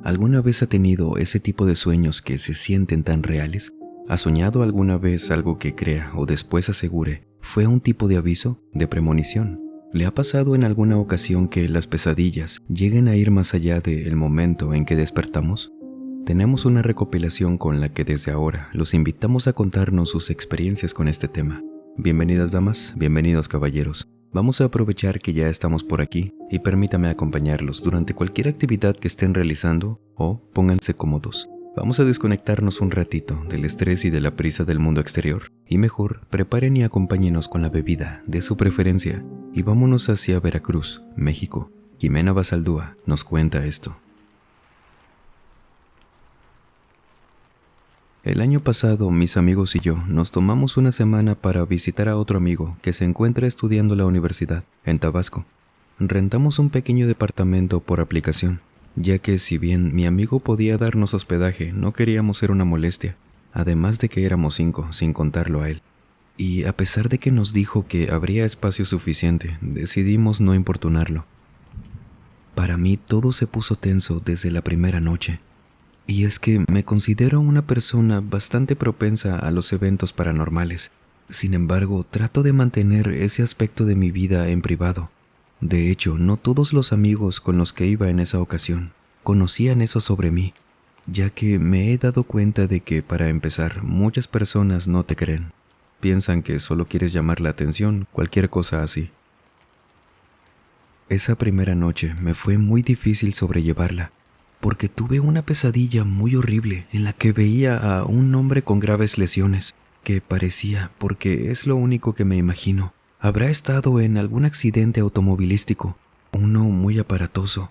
¿Alguna vez ha tenido ese tipo de sueños que se sienten tan reales? ¿Ha soñado alguna vez algo que crea o después asegure fue un tipo de aviso, de premonición? ¿Le ha pasado en alguna ocasión que las pesadillas lleguen a ir más allá del momento en que despertamos? Tenemos una recopilación con la que desde ahora los invitamos a contarnos sus experiencias con este tema. Bienvenidas damas, bienvenidos caballeros. Vamos a aprovechar que ya estamos por aquí y permítame acompañarlos durante cualquier actividad que estén realizando o pónganse cómodos. Vamos a desconectarnos un ratito del estrés y de la prisa del mundo exterior y mejor preparen y acompáñenos con la bebida de su preferencia y vámonos hacia Veracruz, México. Jimena Basaldúa nos cuenta esto. El año pasado, mis amigos y yo nos tomamos una semana para visitar a otro amigo que se encuentra estudiando la universidad en Tabasco. Rentamos un pequeño departamento por aplicación, ya que si bien mi amigo podía darnos hospedaje, no queríamos ser una molestia, además de que éramos 5, sin contarlo a él. Y a pesar de que nos dijo que habría espacio suficiente, decidimos no importunarlo. Para mí todo se puso tenso desde la primera noche. Y es que me considero una persona bastante propensa a los eventos paranormales. Sin embargo, trato de mantener ese aspecto de mi vida en privado. De hecho, no todos los amigos con los que iba en esa ocasión conocían eso sobre mí, ya que me he dado cuenta de que, para empezar, muchas personas no te creen. Piensan que solo quieres llamar la atención, cualquier cosa así. Esa primera noche me fue muy difícil sobrellevarla, porque tuve una pesadilla muy horrible en la que veía a un hombre con graves lesiones, que parecía, porque es lo único que me imagino, habrá estado en algún accidente automovilístico, uno muy aparatoso.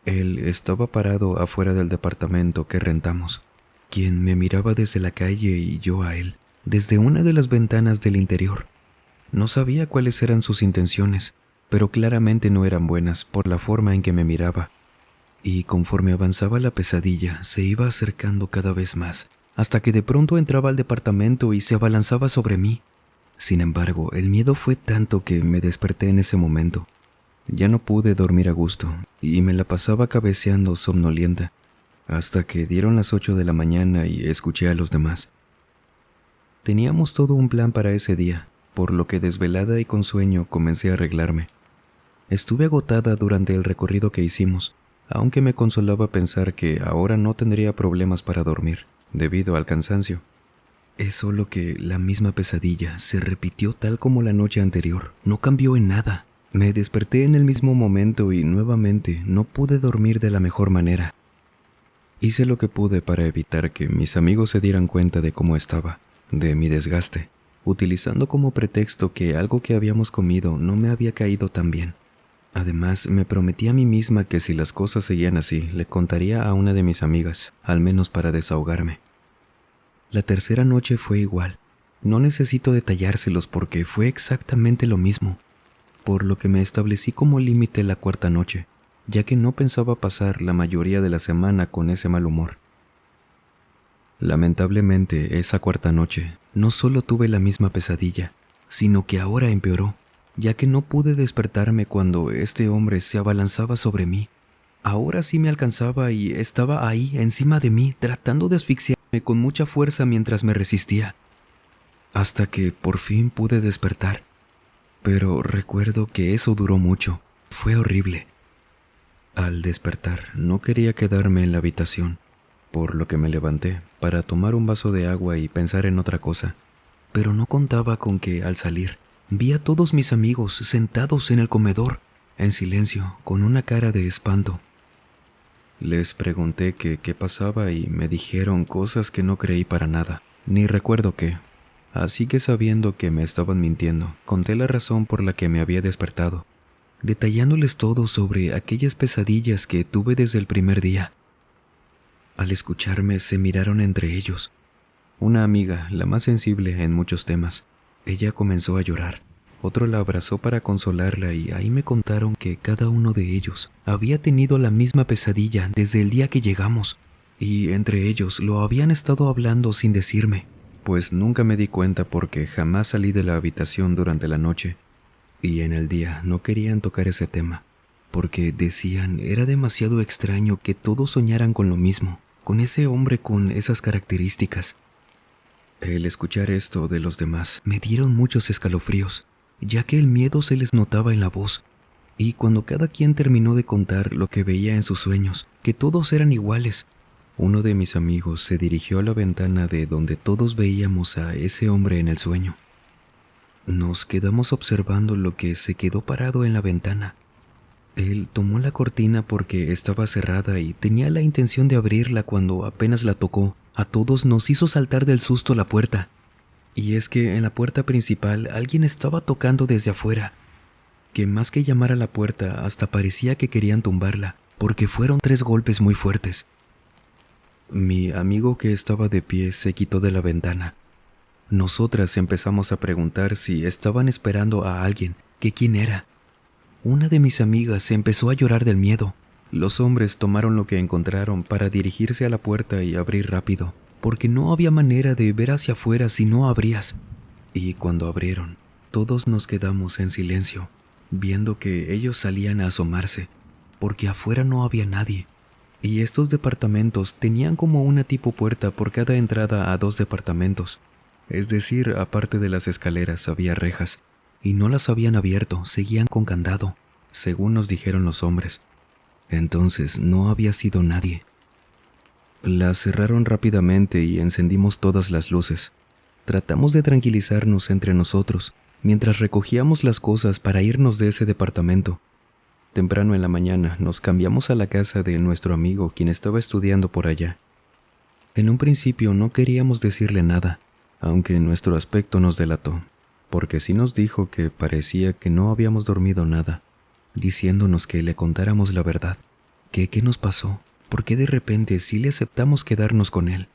Él estaba parado afuera del departamento que rentamos, quien me miraba desde la calle y yo a él, desde una de las ventanas del interior. No sabía cuáles eran sus intenciones, pero claramente no eran buenas por la forma en que me miraba. Y conforme avanzaba la pesadilla, se iba acercando cada vez más, hasta que de pronto entraba al departamento y se abalanzaba sobre mí. Sin embargo, el miedo fue tanto que me desperté en ese momento. Ya no pude dormir a gusto, y me la pasaba cabeceando somnolienta, hasta que dieron las 8 de la mañana y escuché a los demás. Teníamos todo un plan para ese día, por lo que desvelada y con sueño comencé a arreglarme. Estuve agotada durante el recorrido que hicimos, aunque me consolaba pensar que ahora no tendría problemas para dormir, debido al cansancio. Es solo que la misma pesadilla se repitió tal como la noche anterior, no cambió en nada. Me desperté en el mismo momento y nuevamente no pude dormir de la mejor manera. Hice lo que pude para evitar que mis amigos se dieran cuenta de cómo estaba, de mi desgaste, utilizando como pretexto que algo que habíamos comido no me había caído tan bien. Además, me prometí a mí misma que si las cosas seguían así, le contaría a una de mis amigas, al menos para desahogarme. La tercera noche fue igual. No necesito detallárselos porque fue exactamente lo mismo, por lo que me establecí como límite la cuarta noche, ya que no pensaba pasar la mayoría de la semana con ese mal humor. Lamentablemente, esa cuarta noche, no solo tuve la misma pesadilla, sino que ahora empeoró, ya que no pude despertarme cuando este hombre se abalanzaba sobre mí. Ahora sí me alcanzaba y estaba ahí encima de mí, tratando de asfixiarme con mucha fuerza mientras me resistía, hasta que por fin pude despertar. Pero recuerdo que eso duró mucho, fue horrible. Al despertar, no quería quedarme en la habitación, por lo que me levanté para tomar un vaso de agua y pensar en otra cosa, pero no contaba con que, al salir, vi a todos mis amigos sentados en el comedor, en silencio, con una cara de espanto. Les pregunté qué pasaba y me dijeron cosas que no creí para nada, ni recuerdo qué. Así que, sabiendo que me estaban mintiendo, conté la razón por la que me había despertado, detallándoles todo sobre aquellas pesadillas que tuve desde el primer día. Al escucharme, se miraron entre ellos. Una amiga, la más sensible en muchos temas, ella comenzó a llorar. Otro la abrazó para consolarla y ahí me contaron que cada uno de ellos había tenido la misma pesadilla desde el día que llegamos, y entre ellos lo habían estado hablando sin decirme, pues nunca me di cuenta porque jamás salí de la habitación durante la noche, y en el día no querían tocar ese tema. porque decían era demasiado extraño que todos soñaran con lo mismo, con ese hombre con esas características. El escuchar esto de los demás me dieron muchos escalofríos, ya que el miedo se les notaba en la voz, y cuando cada quien terminó de contar lo que veía en sus sueños, que todos eran iguales, uno de mis amigos se dirigió a la ventana de donde todos veíamos a ese hombre en el sueño. Nos quedamos observando lo que se quedó parado en la ventana. Él tomó la cortina porque estaba cerrada y tenía la intención de abrirla cuando apenas la tocó. A todos nos hizo saltar del susto la puerta. Y es que en la puerta principal alguien estaba tocando desde afuera, que más que llamar a la puerta hasta parecía que querían tumbarla, porque fueron 3 golpes muy fuertes. Mi amigo que estaba de pie se quitó de la ventana. Nosotras empezamos a preguntar si estaban esperando a alguien, que quién era. Una de mis amigas empezó a llorar del miedo. Los hombres tomaron lo que encontraron para dirigirse a la puerta y abrir rápido, porque no había manera de ver hacia afuera si no abrías. Y cuando abrieron, todos nos quedamos en silencio, viendo que ellos salían a asomarse, porque afuera no había nadie. Y estos departamentos tenían como una tipo puerta por cada entrada a 2 departamentos. Es decir, aparte de las escaleras había rejas, y no las habían abierto, seguían con candado, según nos dijeron los hombres. Entonces no había sido nadie. Las cerraron rápidamente y encendimos todas las luces. Tratamos de tranquilizarnos entre nosotros, mientras recogíamos las cosas para irnos de ese departamento. Temprano en la mañana nos cambiamos a la casa de nuestro amigo, quien estaba estudiando por allá. En un principio no queríamos decirle nada, aunque nuestro aspecto nos delató, porque sí nos dijo que parecía que no habíamos dormido nada, diciéndonos que le contáramos la verdad, que qué nos pasó, por qué de repente sí le aceptamos quedarnos con él.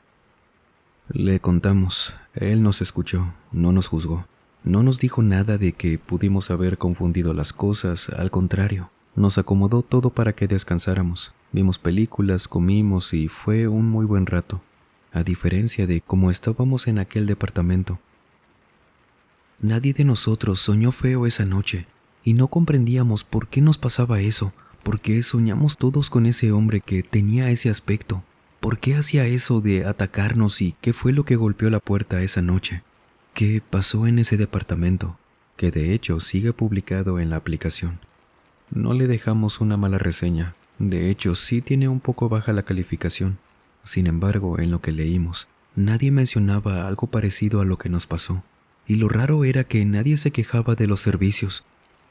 Le contamos, él nos escuchó, no nos juzgó, no nos dijo nada de que pudimos haber confundido las cosas, al contrario, nos acomodó todo para que descansáramos, vimos películas, comimos y fue un muy buen rato, a diferencia de cómo estábamos en aquel departamento. Nadie de nosotros soñó feo esa noche, y no comprendíamos por qué nos pasaba eso, por qué soñamos todos con ese hombre que tenía ese aspecto, por qué hacía eso de atacarnos y qué fue lo que golpeó la puerta esa noche, qué pasó en ese departamento, que de hecho sigue publicado en la aplicación. No le dejamos una mala reseña, de hecho sí tiene un poco baja la calificación. Sin embargo, en lo que leímos, nadie mencionaba algo parecido a lo que nos pasó. Y lo raro era que nadie se quejaba de los servicios.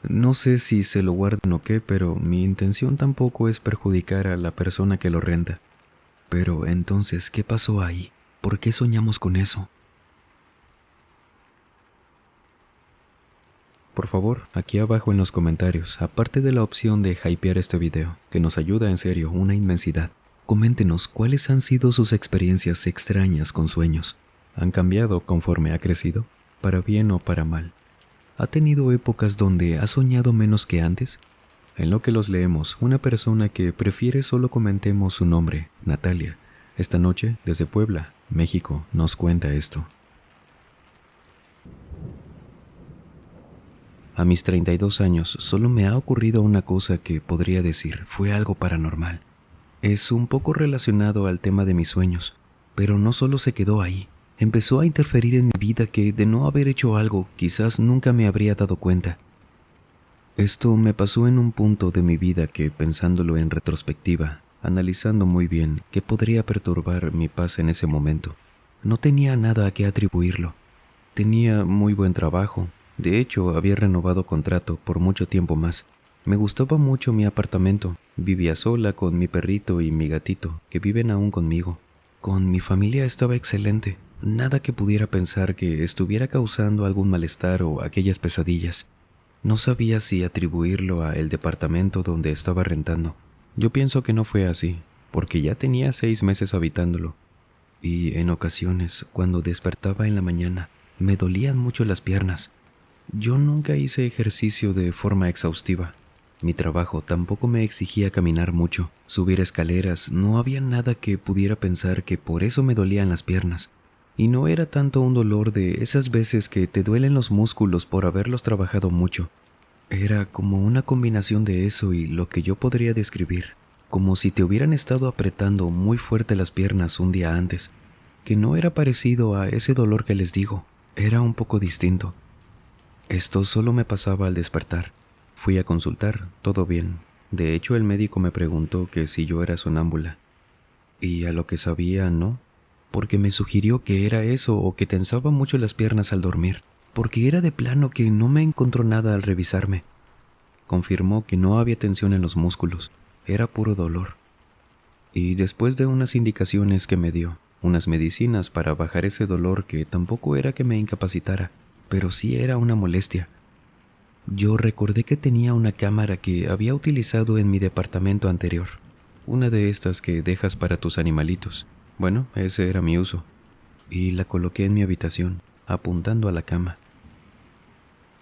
No sé si se lo guardan o qué, pero mi intención tampoco es perjudicar a la persona que lo renta. Pero entonces, ¿qué pasó ahí? ¿Por qué soñamos con eso? Por favor, aquí abajo en los comentarios, aparte de la opción de hypear este video, que nos ayuda en serio una inmensidad, coméntenos cuáles han sido sus experiencias extrañas con sueños. ¿Han cambiado conforme ha crecido? ¿Para bien o para mal? ¿Ha tenido épocas donde ha soñado menos que antes? En lo que los leemos, una persona que prefiere solo comentemos su nombre, Natalia, esta noche desde Puebla, México, nos cuenta esto. A mis 32 años solo me ha ocurrido una cosa que podría decir fue algo paranormal. Es un poco relacionado al tema de mis sueños, pero no solo se quedó ahí. Empezó a interferir en mi vida que de no haber hecho algo quizás nunca me habría dado cuenta. Esto me pasó en un punto de mi vida que, pensándolo en retrospectiva, analizando muy bien qué podría perturbar mi paz en ese momento, no tenía nada a qué atribuirlo. Tenía muy buen trabajo, de hecho había renovado contrato por mucho tiempo más. Me gustaba mucho mi apartamento, vivía sola con mi perrito y mi gatito, que viven aún conmigo. Con mi familia estaba excelente, nada que pudiera pensar que estuviera causando algún malestar o aquellas pesadillas. No sabía si atribuirlo a el departamento donde estaba rentando. Yo pienso que no fue así, porque ya tenía 6 meses habitándolo. Y en ocasiones, cuando despertaba en la mañana, me dolían mucho las piernas. Yo nunca hice ejercicio de forma exhaustiva. Mi trabajo tampoco me exigía caminar mucho, subir escaleras, no había nada que pudiera pensar que por eso me dolían las piernas. Y no era tanto un dolor de esas veces que te duelen los músculos por haberlos trabajado mucho. Era como una combinación de eso y lo que yo podría describir, como si te hubieran estado apretando muy fuerte las piernas un día antes, que no era parecido a ese dolor que les digo, era un poco distinto. Esto solo me pasaba al despertar. Fui a consultar, todo bien. De hecho, el médico me preguntó que si yo era sonámbula. Y a lo que sabía, no, porque me sugirió que era eso o que tensaba mucho las piernas al dormir, porque era de plano que no me encontró nada al revisarme. Confirmó que no había tensión en los músculos, era puro dolor. Y después de unas indicaciones que me dio, unas medicinas para bajar ese dolor que tampoco era que me incapacitara, pero sí era una molestia. Yo recordé que tenía una cámara que había utilizado en mi departamento anterior, una de estas que dejas para tus animalitos. Bueno, ese era mi uso, y la coloqué en mi habitación, apuntando a la cama.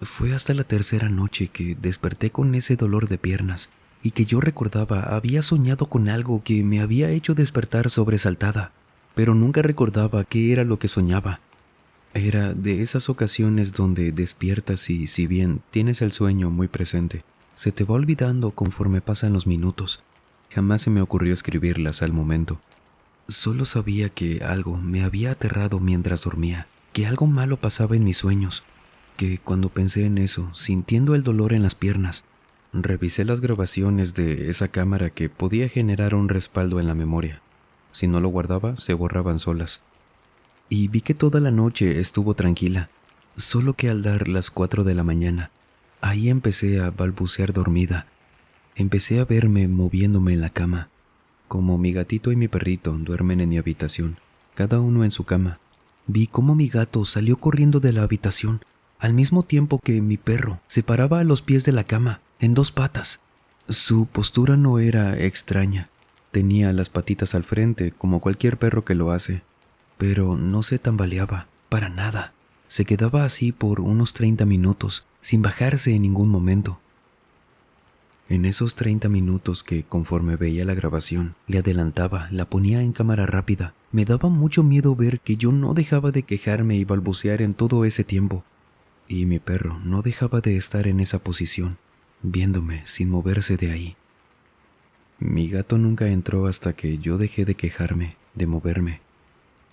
Fue hasta la tercera noche que desperté con ese dolor de piernas, y que yo recordaba había soñado con algo que me había hecho despertar sobresaltada, pero nunca recordaba qué era lo que soñaba. Era de esas ocasiones donde despiertas y, si bien tienes el sueño muy presente, se te va olvidando conforme pasan los minutos. Jamás se me ocurrió escribirlas al momento. Solo sabía que algo me había aterrado mientras dormía, que algo malo pasaba en mis sueños, que cuando pensé en eso, sintiendo el dolor en las piernas, revisé las grabaciones de esa cámara que podía generar un respaldo en la memoria. Si no lo guardaba, se borraban solas. Y vi que toda la noche estuvo tranquila, solo que al dar las 4 de la mañana, ahí empecé a balbucear dormida. Empecé a verme moviéndome en la cama, como mi gatito y mi perrito duermen en mi habitación, cada uno en su cama. Vi cómo mi gato salió corriendo de la habitación, al mismo tiempo que mi perro se paraba a los pies de la cama, en dos patas. Su postura no era extraña, tenía las patitas al frente como cualquier perro que lo hace, pero no se tambaleaba, para nada. Se quedaba así por unos 30 minutos, sin bajarse en ningún momento. En esos 30 minutos que, conforme veía la grabación, le adelantaba, la ponía en cámara rápida, me daba mucho miedo ver que yo no dejaba de quejarme y balbucear en todo ese tiempo. Y mi perro no dejaba de estar en esa posición, viéndome sin moverse de ahí. Mi gato nunca entró hasta que yo dejé de quejarme, de moverme.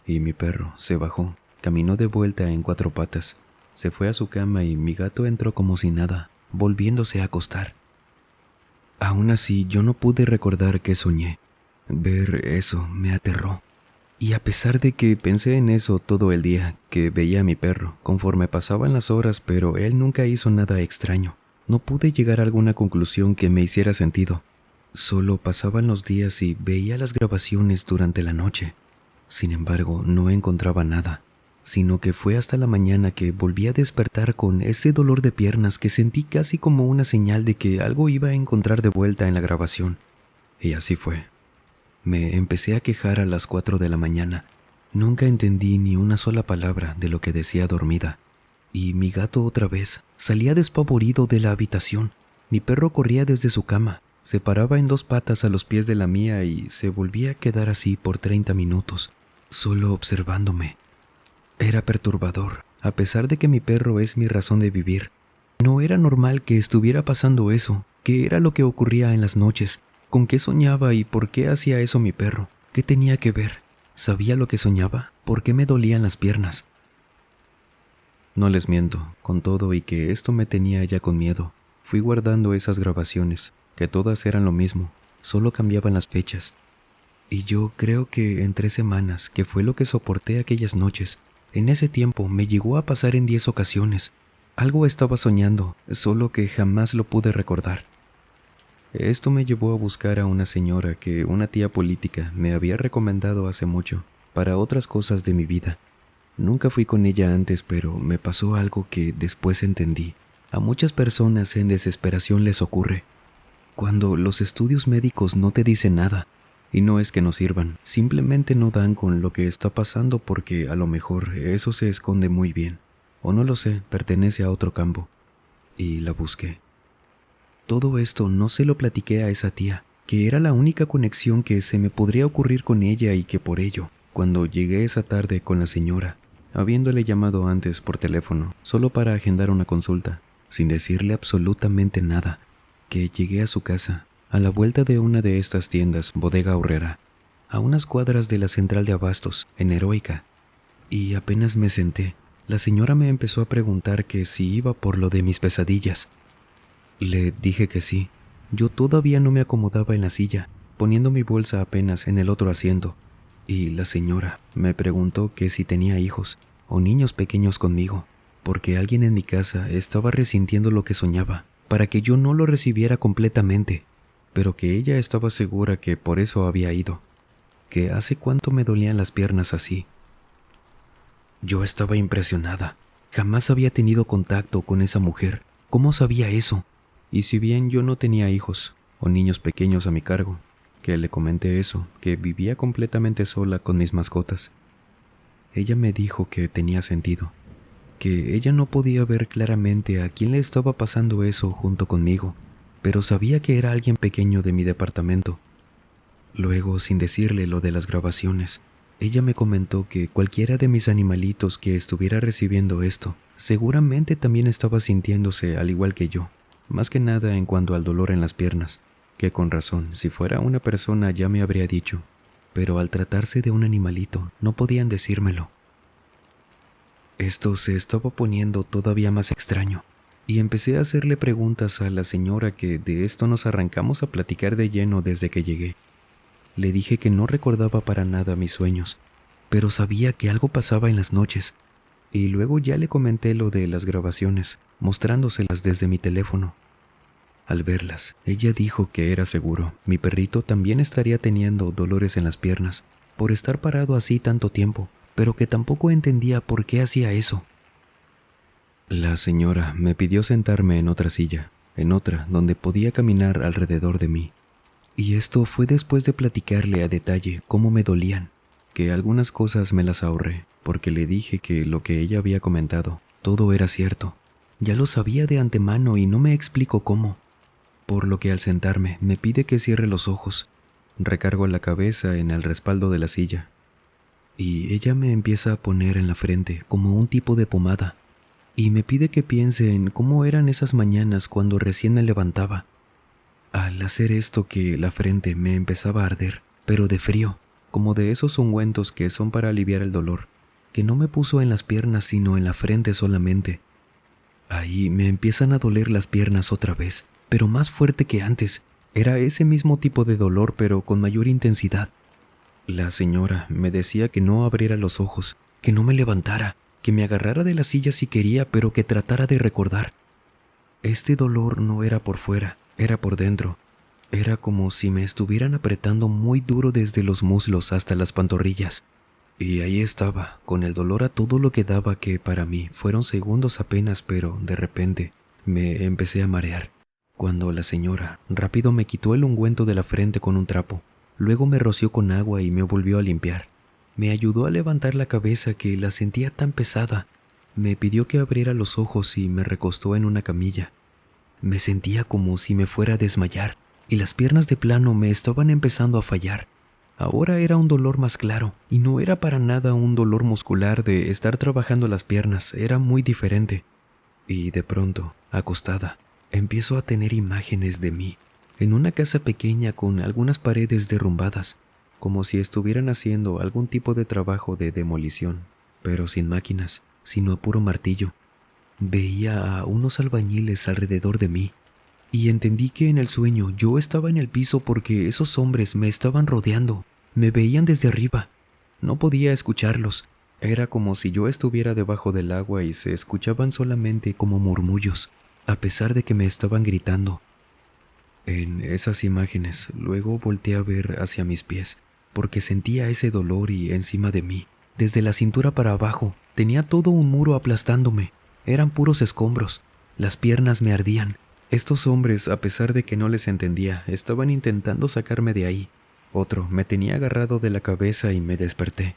Y mi perro se bajó, caminó de vuelta en 4 patas, se fue a su cama y mi gato entró como si nada, volviéndose a acostar. Aún así, yo no pude recordar qué soñé. Ver eso me aterró. Y a pesar de que pensé en eso todo el día, que veía a mi perro, conforme pasaban las horas, pero él nunca hizo nada extraño, no pude llegar a alguna conclusión que me hiciera sentido. Solo pasaban los días y veía las grabaciones durante la noche. Sin embargo, no encontraba nada, sino que fue hasta la mañana que volví a despertar con ese dolor de piernas que sentí casi como una señal de que algo iba a encontrar de vuelta en la grabación. Y así fue. Me empecé a quejar a las 4 de la mañana. Nunca entendí ni una sola palabra de lo que decía dormida. Y mi gato otra vez salía despavorido de la habitación. Mi perro corría desde su cama, se paraba en 2 patas a los pies de la mía y se volvía a quedar así por 30 minutos, solo observándome. Era perturbador, a pesar de que mi perro es mi razón de vivir. No era normal que estuviera pasando eso. ¿Qué era lo que ocurría en las noches? ¿Con qué soñaba y por qué hacía eso mi perro? ¿Qué tenía que ver? ¿Sabía lo que soñaba? ¿Por qué me dolían las piernas? No les miento, con todo y que esto me tenía ya con miedo, fui guardando esas grabaciones, que todas eran lo mismo, solo cambiaban las fechas. Y yo creo que en 3 semanas, que fue lo que soporté aquellas noches, en ese tiempo me llegó a pasar en 10 ocasiones. Algo estaba soñando, solo que jamás lo pude recordar. Esto me llevó a buscar a una señora que una tía política me había recomendado hace mucho, para otras cosas de mi vida. Nunca fui con ella antes, pero me pasó algo que después entendí. A muchas personas en desesperación les ocurre. Cuando los estudios médicos no te dicen nada, y no es que no sirvan, simplemente no dan con lo que está pasando porque a lo mejor eso se esconde muy bien, o no lo sé, pertenece a otro campo. Y la busqué. Todo esto no se lo platiqué a esa tía, que era la única conexión que se me podría ocurrir con ella y que por ello, cuando llegué esa tarde con la señora, habiéndole llamado antes por teléfono, solo para agendar una consulta, sin decirle absolutamente nada, que llegué a su casa, a la vuelta de una de estas tiendas Bodega Aurrera, a unas cuadras de la central de abastos, en Heroica, y apenas me senté, la señora me empezó a preguntar que si iba por lo de mis pesadillas. Le dije que sí. Yo todavía no me acomodaba en la silla, poniendo mi bolsa apenas en el otro asiento, y la señora me preguntó que si tenía hijos o niños pequeños conmigo, porque alguien en mi casa estaba resintiendo lo que soñaba, para que yo no lo recibiera completamente, pero que ella estaba segura que por eso había ido, que hace cuánto me dolían las piernas así. Yo estaba impresionada. Jamás había tenido contacto con esa mujer. ¿Cómo sabía eso? Y si bien yo no tenía hijos o niños pequeños a mi cargo, que le comenté eso, que vivía completamente sola con mis mascotas, ella me dijo que tenía sentido, que ella no podía ver claramente a quién le estaba pasando eso junto conmigo, pero sabía que era alguien pequeño de mi departamento. Luego, sin decirle lo de las grabaciones, ella me comentó que cualquiera de mis animalitos que estuviera recibiendo esto, seguramente también estaba sintiéndose al igual que yo, más que nada en cuanto al dolor en las piernas, que con razón, si fuera una persona ya me habría dicho, pero al tratarse de un animalito no podían decírmelo. Esto se estaba poniendo todavía más extraño, y empecé a hacerle preguntas a la señora que de esto nos arrancamos a platicar de lleno desde que llegué. Le dije que no recordaba para nada mis sueños, pero sabía que algo pasaba en las noches, y luego ya le comenté lo de las grabaciones, mostrándoselas desde mi teléfono. Al verlas, ella dijo que era seguro, mi perrito también estaría teniendo dolores en las piernas, por estar parado así tanto tiempo, pero que tampoco entendía por qué hacía eso. La señora me pidió sentarme en otra silla, en otra donde podía caminar alrededor de mí. Y esto fue después de platicarle a detalle cómo me dolían, que algunas cosas me las ahorré, porque le dije que lo que ella había comentado, todo era cierto. Ya lo sabía de antemano y no me explico cómo. Por lo que al sentarme me pide que cierre los ojos, recargo la cabeza en el respaldo de la silla, y ella me empieza a poner en la frente como un tipo de pomada, y me pide que piense en cómo eran esas mañanas cuando recién me levantaba. Al hacer esto que la frente me empezaba a arder, pero de frío, como de esos ungüentos que son para aliviar el dolor, que no me puso en las piernas sino en la frente solamente. Ahí me empiezan a doler las piernas otra vez, pero más fuerte que antes. Era ese mismo tipo de dolor, pero con mayor intensidad. La señora me decía que no abriera los ojos, que no me levantara, que me agarrara de la silla si quería, pero que tratara de recordar. Este dolor no era por fuera, era por dentro. Era como si me estuvieran apretando muy duro desde los muslos hasta las pantorrillas. Y ahí estaba, con el dolor a todo lo que daba, que para mí fueron segundos apenas, pero de repente me empecé a marear. Cuando la señora rápido me quitó el ungüento de la frente con un trapo, luego me roció con agua y me volvió a limpiar. Me ayudó a levantar la cabeza que la sentía tan pesada. Me pidió que abriera los ojos y me recostó en una camilla. Me sentía como si me fuera a desmayar y las piernas de plano me estaban empezando a fallar. Ahora era un dolor más claro y no era para nada un dolor muscular de estar trabajando las piernas, era muy diferente. Y de pronto, acostada, empiezo a tener imágenes de mí, en una casa pequeña con algunas paredes derrumbadas, como si estuvieran haciendo algún tipo de trabajo de demolición, pero sin máquinas, sino a puro martillo. Veía a unos albañiles alrededor de mí, y entendí que en el sueño yo estaba en el piso porque esos hombres me estaban rodeando, me veían desde arriba. No podía escucharlos, era como si yo estuviera debajo del agua y se escuchaban solamente como murmullos, a pesar de que me estaban gritando. En esas imágenes luego volteé a ver hacia mis pies, porque sentía ese dolor y encima de mí, desde la cintura para abajo, tenía todo un muro aplastándome. Eran puros escombros, las piernas me ardían. Estos hombres, a pesar de que no les entendía, estaban intentando sacarme de ahí. Otro me tenía agarrado de la cabeza y me desperté.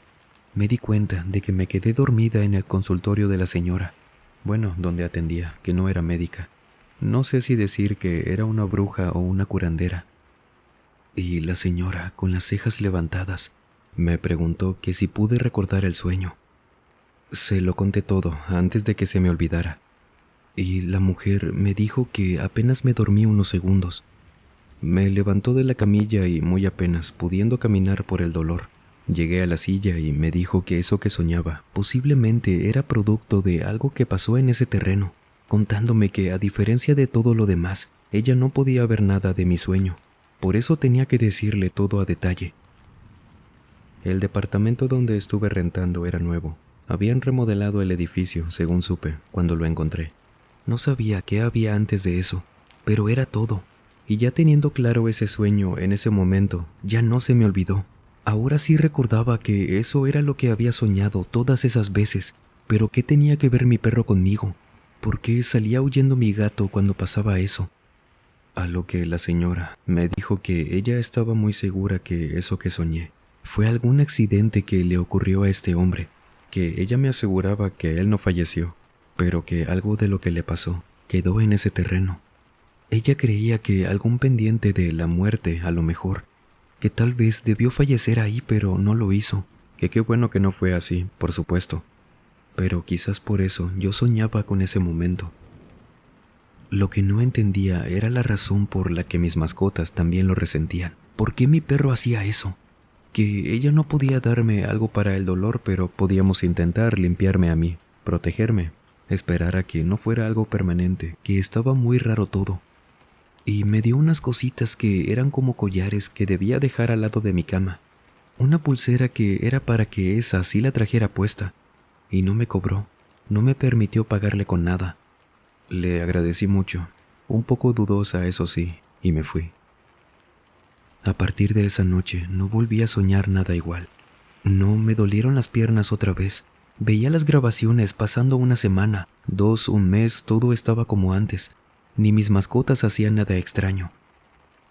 Me di cuenta de que me quedé dormida en el consultorio de la señora. Bueno, donde atendía, que no era médica. No sé si decir que era una bruja o una curandera. Y la señora, con las cejas levantadas, me preguntó que si pude recordar el sueño. Se lo conté todo antes de que se me olvidara. y la mujer me dijo que apenas me dormí unos segundos. Me levantó de la camilla y muy apenas pudiendo caminar por el dolor. Llegué a la silla y me dijo que eso que soñaba posiblemente era producto de algo que pasó en ese terreno, contándome que a diferencia de todo lo demás, ella no podía ver nada de mi sueño. Por eso tenía que decirle todo a detalle. El departamento donde estuve rentando era nuevo. Habían remodelado el edificio, según supe, cuando lo encontré. No sabía qué había antes de eso, pero era todo. Y ya teniendo claro ese sueño en ese momento, ya no se me olvidó. Ahora sí recordaba que eso era lo que había soñado todas esas veces, pero ¿qué tenía que ver mi perro conmigo? ¿Por qué salía huyendo mi gato cuando pasaba eso? A lo que la señora me dijo que ella estaba muy segura que eso que soñé fue algún accidente que le ocurrió a este hombre, que ella me aseguraba que él no falleció, pero que algo de lo que le pasó quedó en ese terreno. Ella creía que algún pendiente de la muerte, a lo mejor, que tal vez debió fallecer ahí pero no lo hizo, que qué bueno que no fue así, por supuesto, pero quizás por eso yo soñaba con ese momento. Lo que no entendía era la razón por la que mis mascotas también lo resentían. ¿Por qué mi perro hacía eso? Que ella no podía darme algo para el dolor, pero podíamos intentar limpiarme a mí, protegerme, esperar a que no fuera algo permanente, que estaba muy raro todo. Y me dio unas cositas que eran como collares que debía dejar al lado de mi cama. Una pulsera que era para que esa sí la trajera puesta. Y no me cobró, no me permitió pagarle con nada. Le agradecí mucho, un poco dudosa eso sí, y me fui. A partir de esa noche no volví a soñar nada igual. No me dolieron las piernas otra vez. Veía las grabaciones pasando una semana, 2, un mes, todo estaba como antes. Ni mis mascotas hacían nada extraño.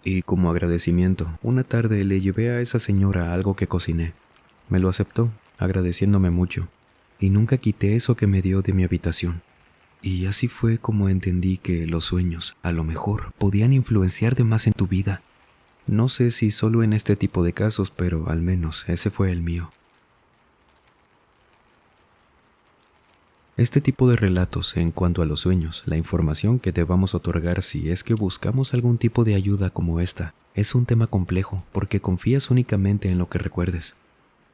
Y como agradecimiento, una tarde le llevé a esa señora algo que cociné. Me lo aceptó, agradeciéndome mucho, y nunca quité eso que me dio de mi habitación. Y así fue como entendí que los sueños, a lo mejor, podían influenciar de más en tu vida. No sé si solo en este tipo de casos, pero al menos ese fue el mío. Este tipo de relatos en cuanto a los sueños, la información que debamos otorgar si es que buscamos algún tipo de ayuda como esta, es un tema complejo porque confías únicamente en lo que recuerdes.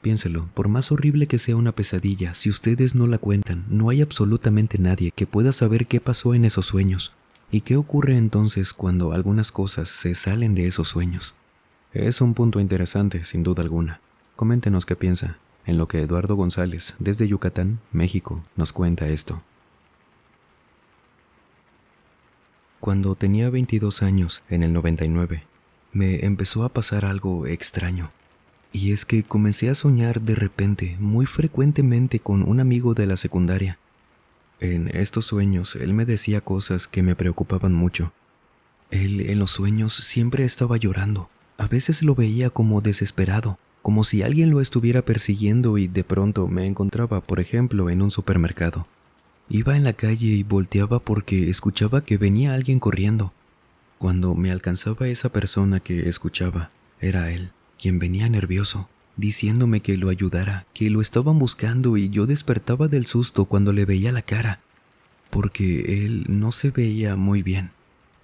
Piénselo, por más horrible que sea una pesadilla, si ustedes no la cuentan, no hay absolutamente nadie que pueda saber qué pasó en esos sueños y qué ocurre entonces cuando algunas cosas se salen de esos sueños. Es un punto interesante, sin duda alguna. Coméntenos qué piensa, en lo que Eduardo González, desde Yucatán, México, nos cuenta esto. Cuando tenía 22 años, en el 99, me empezó a pasar algo extraño. Y es que comencé a soñar de repente, muy frecuentemente con un amigo de la secundaria. En estos sueños, él me decía cosas que me preocupaban mucho. Él en los sueños siempre estaba llorando. A veces lo veía como desesperado, como si alguien lo estuviera persiguiendo y de pronto me encontraba, por ejemplo, en un supermercado. Iba en la calle y volteaba porque escuchaba que venía alguien corriendo. Cuando me alcanzaba esa persona que escuchaba, era él, quien venía nervioso, diciéndome que lo ayudara, que lo estaban buscando y yo despertaba del susto cuando le veía la cara, porque él no se veía muy bien.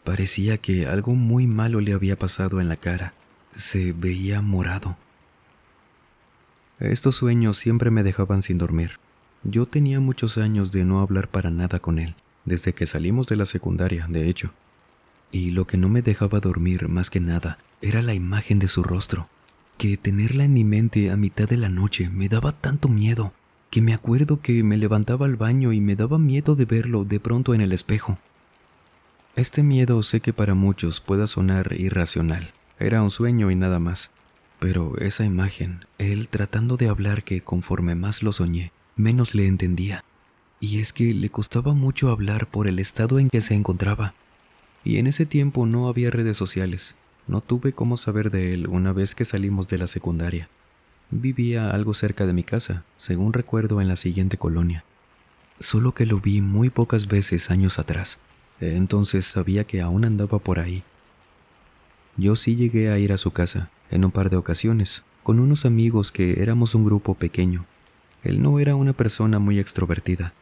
Parecía que algo muy malo le había pasado en la cara. Se veía morado. Estos sueños siempre me dejaban sin dormir. Yo tenía muchos años de no hablar para nada con él, desde que salimos de la secundaria, de hecho. Y lo que no me dejaba dormir más que nada era la imagen de su rostro, que tenerla en mi mente a mitad de la noche me daba tanto miedo, que me acuerdo que me levantaba al baño y me daba miedo de verlo de pronto en el espejo. Este miedo sé que para muchos pueda sonar irracional, era un sueño y nada más, pero esa imagen, él tratando de hablar que conforme más lo soñé, menos le entendía, y es que le costaba mucho hablar por el estado en que se encontraba. Y en ese tiempo no había redes sociales. No tuve cómo saber de él una vez que salimos de la secundaria. Vivía algo cerca de mi casa, según recuerdo en la siguiente colonia. Solo que lo vi muy pocas veces años atrás. Entonces sabía que aún andaba por ahí. Yo sí llegué a ir a su casa, en un par de ocasiones, con unos amigos que éramos un grupo pequeño. Él no era una persona muy extrovertida.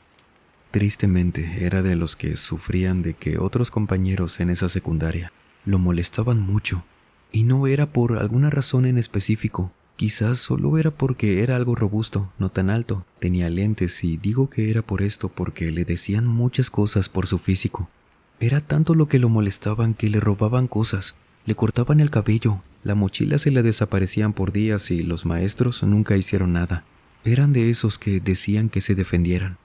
Tristemente, era de los que sufrían de que otros compañeros en esa secundaria lo molestaban mucho, y no era por alguna razón en específico. Quizás solo era porque era algo robusto, no tan alto, tenía lentes, y digo que era por esto porque le decían muchas cosas por su físico. Era tanto lo que lo molestaban que le robaban cosas, le cortaban el cabello, la mochila se le desaparecían por días y los maestros nunca hicieron nada. Eran de esos que decían que se defendieran.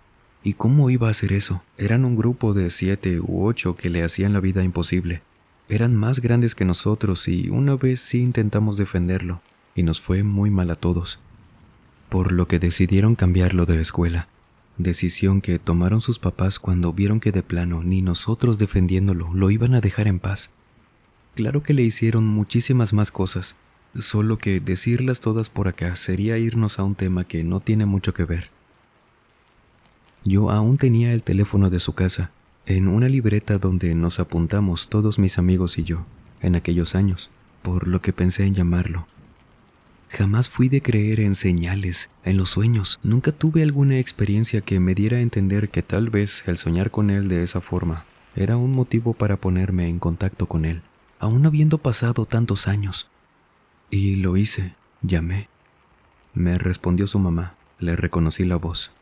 ¿Y cómo iba a hacer eso? Eran un grupo de 7 u 8 que le hacían la vida imposible. Eran más grandes que nosotros y una vez sí intentamos defenderlo, y nos fue muy mal a todos. Por lo que decidieron cambiarlo de escuela. Decisión que tomaron sus papás cuando vieron que de plano ni nosotros defendiéndolo lo iban a dejar en paz. Claro que le hicieron muchísimas más cosas, solo que decirlas todas por acá sería irnos a un tema que no tiene mucho que ver. Yo aún tenía el teléfono de su casa, en una libreta donde nos apuntamos todos mis amigos y yo, en aquellos años, por lo que pensé en llamarlo. Jamás fui de creer en señales, en los sueños. Nunca tuve alguna experiencia que me diera a entender que tal vez el soñar con él de esa forma era un motivo para ponerme en contacto con él, aún habiendo pasado tantos años. Y lo hice, llamé. Me respondió su mamá, le reconocí la voz.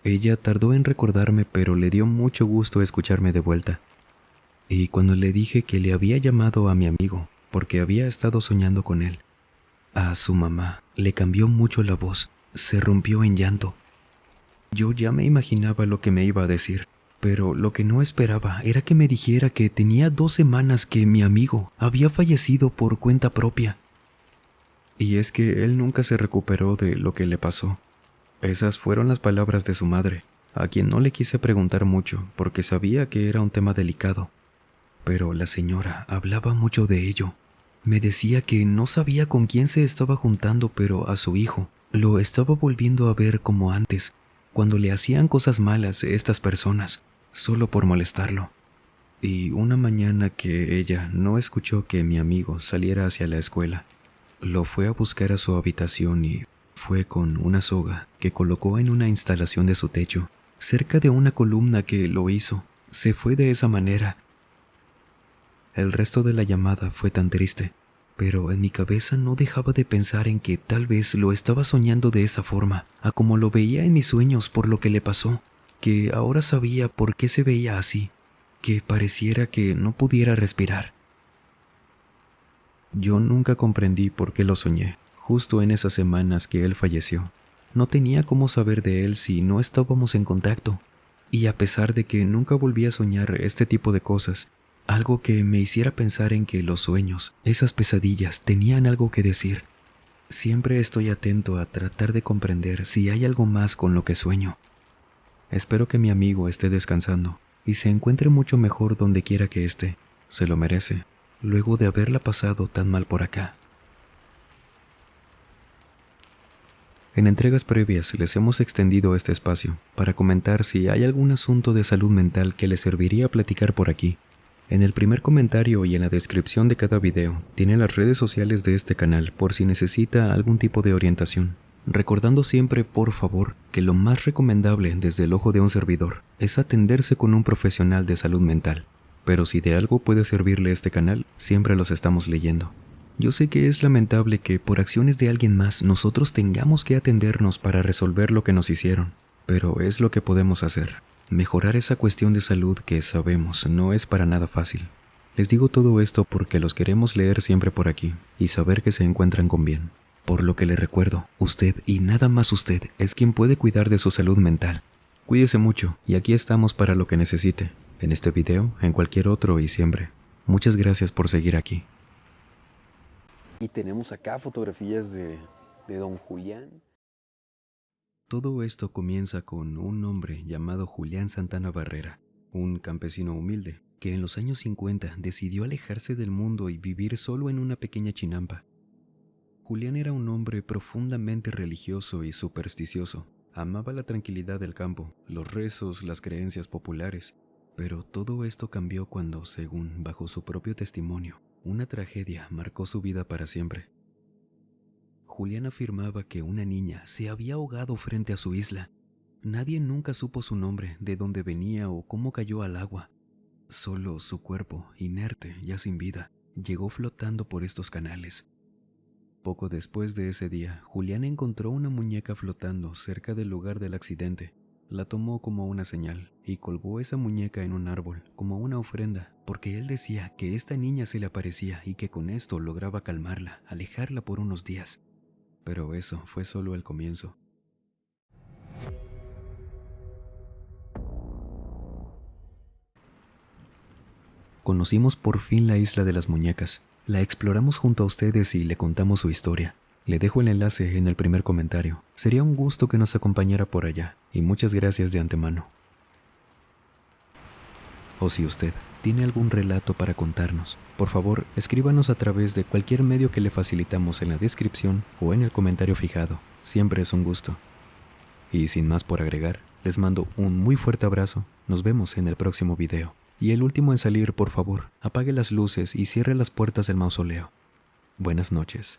Ella tardó en recordarme, pero le dio mucho gusto escucharme de vuelta. Y cuando le dije que le había llamado a mi amigo, porque había estado soñando con él, a su mamá le cambió mucho la voz, se rompió en llanto. Yo ya me imaginaba lo que me iba a decir, pero lo que no esperaba era que me dijera que tenía 2 semanas que mi amigo había fallecido por cuenta propia. Y es que él nunca se recuperó de lo que le pasó. Esas fueron las palabras de su madre, a quien no le quise preguntar mucho porque sabía que era un tema delicado. Pero la señora hablaba mucho de ello. Me decía que no sabía con quién se estaba juntando, pero a su hijo lo estaba volviendo a ver como antes, cuando le hacían cosas malas estas personas, solo por molestarlo. Y una mañana que ella no escuchó que mi amigo saliera hacia la escuela, lo fue a buscar a su habitación y fue con una soga que colocó en una instalación de su techo, cerca de una columna que lo hizo. Se fue de esa manera. El resto de la llamada fue tan triste, pero en mi cabeza no dejaba de pensar en que tal vez lo estaba soñando de esa forma, a como lo veía en mis sueños por lo que le pasó, que ahora sabía por qué se veía así, que pareciera que no pudiera respirar. Yo nunca comprendí por qué lo soñé, justo en esas semanas que él falleció. No tenía cómo saber de él si no estábamos en contacto, y a pesar de que nunca volví a soñar este tipo de cosas, algo que me hiciera pensar en que los sueños, esas pesadillas, tenían algo que decir. Siempre estoy atento a tratar de comprender si hay algo más con lo que sueño. Espero que mi amigo esté descansando y se encuentre mucho mejor donde quiera que esté. Se lo merece, luego de haberla pasado tan mal por acá. En entregas previas les hemos extendido este espacio para comentar si hay algún asunto de salud mental que les serviría platicar por aquí. En el primer comentario y en la descripción de cada video tienen las redes sociales de este canal por si necesita algún tipo de orientación. Recordando siempre, por favor, que lo más recomendable desde el ojo de un servidor es atenderse con un profesional de salud mental. Pero si de algo puede servirle este canal, siempre los estamos leyendo. Yo sé que es lamentable que por acciones de alguien más nosotros tengamos que atendernos para resolver lo que nos hicieron, pero es lo que podemos hacer. Mejorar esa cuestión de salud que sabemos no es para nada fácil. Les digo todo esto porque los queremos leer siempre por aquí y saber que se encuentran con bien. Por lo que les recuerdo, usted y nada más usted es quien puede cuidar de su salud mental. Cuídese mucho y aquí estamos para lo que necesite, en este video, en cualquier otro y siempre. Muchas gracias por seguir aquí. Y tenemos acá fotografías de don Julián. Todo esto comienza con un hombre llamado Julián Santana Barrera, un campesino humilde que en los años 50 decidió alejarse del mundo y vivir solo en una pequeña chinampa. Julián era un hombre profundamente religioso y supersticioso. Amaba la tranquilidad del campo, los rezos, las creencias populares, pero todo esto cambió cuando, según bajo su propio testimonio, una tragedia marcó su vida para siempre. Julián afirmaba que una niña se había ahogado frente a su isla. Nadie nunca supo su nombre, de dónde venía o cómo cayó al agua. Solo su cuerpo, inerte, ya sin vida, llegó flotando por estos canales. Poco después de ese día, Julián encontró una muñeca flotando cerca del lugar del accidente. La tomó como una señal y colgó esa muñeca en un árbol como una ofrenda, porque él decía que esta niña se le aparecía y que con esto lograba calmarla, alejarla por unos días. Pero eso fue solo el comienzo. Conocimos por fin la isla de las muñecas. La exploramos junto a ustedes y le contamos su historia. Le dejo el enlace en el primer comentario. Sería un gusto que nos acompañara por allá, y muchas gracias de antemano. O si usted tiene algún relato para contarnos, por favor escríbanos a través de cualquier medio que le facilitamos en la descripción o en el comentario fijado. Siempre es un gusto. Y sin más por agregar, les mando un muy fuerte abrazo. Nos vemos en el próximo video. Y el último en salir, por favor, apague las luces y cierre las puertas del mausoleo. Buenas noches.